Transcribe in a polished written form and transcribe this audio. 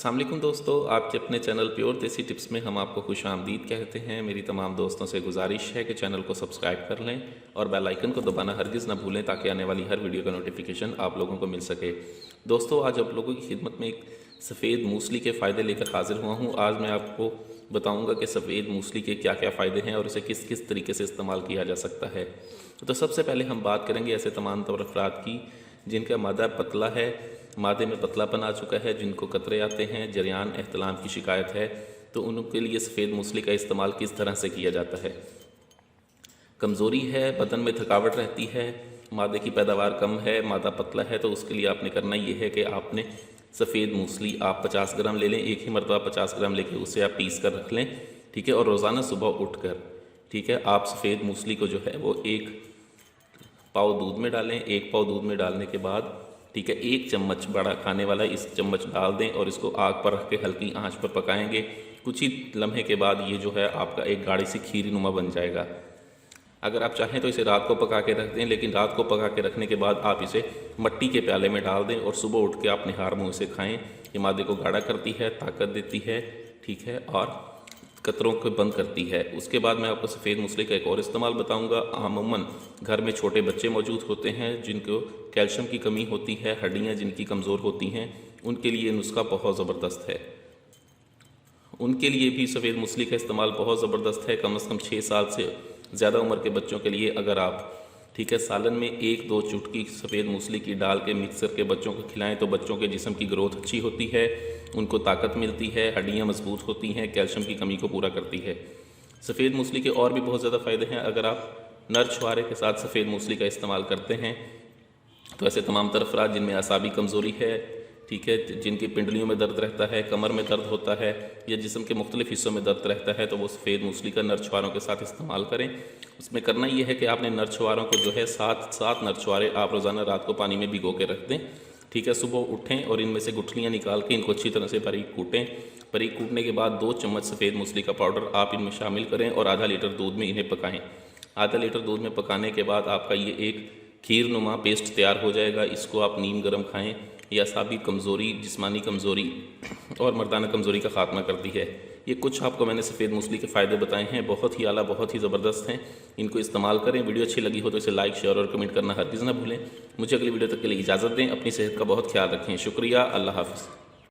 अस्सलाम वालेकुम दोस्तों, आपके अपने चैनल प्योर देसी टिप्स में हम आपको खुश आमदीद कहते हैं। मेरी तमाम दोस्तों से गुजारिश है कि चैनल को सब्सक्राइब कर लें और बेल आइकन को दबाना हरगिज़ ना भूलें ताकि आने वाली हर वीडियो का नोटिफिकेशन आप लोगों को मिल सके। दोस्तों, आज आप लोगों की खिदमत में एक सफ़ेद मूसली के फ़ायदे लेकर हाजिर हुआ हूँ। आज मैं आपको बताऊँगा कि सफ़ेद मूसली के क्या क्या फ़ायदे हैं और इसे किस किस तरीके से इस्तेमाल किया जा सकता है। तो सबसे पहले हम बात करेंगे ऐसे तमाम तौर अफराद की जिनका मादा पतला है, मादे में पतलापन आ चुका है, जिनको कतरे आते हैं, जरियान एहतलाम की शिकायत है, तो उनके लिए सफ़ेद मूसली का इस्तेमाल किस तरह से किया जाता है। कमज़ोरी है, बदन में थकावट रहती है, मादे की पैदावार कम है, मादा पतला है, तो उसके लिए आपने करना ये है कि आपने सफ़ेद मूसली आप 50 ग्राम ले लें, एक ही मरतबा 50 ग्राम लेके उसे आप पीस कर रख लें, ठीक है। और रोज़ाना सुबह उठ कर, ठीक है, आप सफ़ेद मूसली को जो है वो एक पाव दूध में डालें। एक पाव दूध में डालने के बाद, ठीक है, एक चम्मच बड़ा खाने वाला इस चम्मच डाल दें और इसको आग पर रख के हल्की आंच पर पकाएंगे। कुछ ही लम्हे के बाद ये जो है आपका एक गाढ़ी सी खीर नुमा बन जाएगा। अगर आप चाहें तो इसे रात को पका के रख दें, लेकिन रात को पका के रखने के बाद आप इसे मट्टी के प्याले में डाल दें और सुबह उठ के आप निहार मुँह से खाएँ। ये मादे को गाढ़ा करती है, ताकत देती है, ठीक है, और कतरों को बंद करती है। उसके बाद मैं आपको सफ़ेद मूसली का एक और इस्तेमाल बताऊंगा। अमूमन घर में छोटे बच्चे मौजूद होते हैं जिनको कैल्शियम की कमी होती है, हड्डियां जिनकी कमज़ोर होती हैं, उनके लिए नुस्खा बहुत ज़बरदस्त है। उनके लिए भी सफ़ेद मूसली का इस्तेमाल बहुत ज़बरदस्त है। कम से कम 6 साल से ज़्यादा उम्र के बच्चों के लिए अगर आप, ठीक है, सालन में 1-2 चुटकी सफ़ेद मूसली की डाल के मिक्स करके बच्चों को खिलाएं तो बच्चों के जिस्म की ग्रोथ अच्छी होती है, उनको ताकत मिलती है, हड्डियां मजबूत होती हैं, कैल्शियम की कमी को पूरा करती है। सफ़ेद मूसली के और भी बहुत ज़्यादा फ़ायदे हैं। अगर आप नर छुहारे के साथ सफ़ेद मूसली का इस्तेमाल करते हैं तो ऐसे तमाम तर अफराद जिनमें असाबी कमज़ोरी है, ठीक है, जिनकी पिंडलियों में दर्द रहता है, कमर में दर्द होता है या जिस्म के मुख्तलिफ़ हिस्सों में दर्द रहता है, तो वो सफ़ेद मूसली का नरछुआरों के साथ इस्तेमाल करें। उसमें करना ये है कि आपने नरछुआरों को जो है 7 नरछुआरे आप रोज़ाना रात को पानी में भिगो के रख दें, ठीक है। सुबह उठें और इनमें से गुठलियाँ निकाल के इनको अच्छी तरह से बारीक कूटें। बारीक कूटने के बाद 2 चम्मच सफ़ेद मूसली का पाउडर आप इनमें शामिल करें और आधा लीटर दूध में इन्हें पकाएँ। आधा लीटर दूध में पकाने के बाद आपका ये एक खीर नुमा पेस्ट तैयार हो जाएगा। इसको आप नीम गर्म खाएँ। यह असाबी कमज़ोरी, जिस्मानी कमज़ोरी और मर्दाना कमज़ोरी का ख़ात्मा करती है। ये कुछ आपको मैंने सफ़ेद मूसली के फ़ायदे बताए हैं, बहुत ही आला, बहुत ही ज़बरदस्त हैं। इनको इस्तेमाल करें। वीडियो अच्छी लगी हो तो इसे लाइक, शेयर और कमेंट करना हरगिज़ ना भूलें। मुझे अगली वीडियो तक के लिए इजाज़त दें। अपनी सेहत का बहुत ख्याल रखें। शुक्रिया। अल्लाह हाफ़िज़।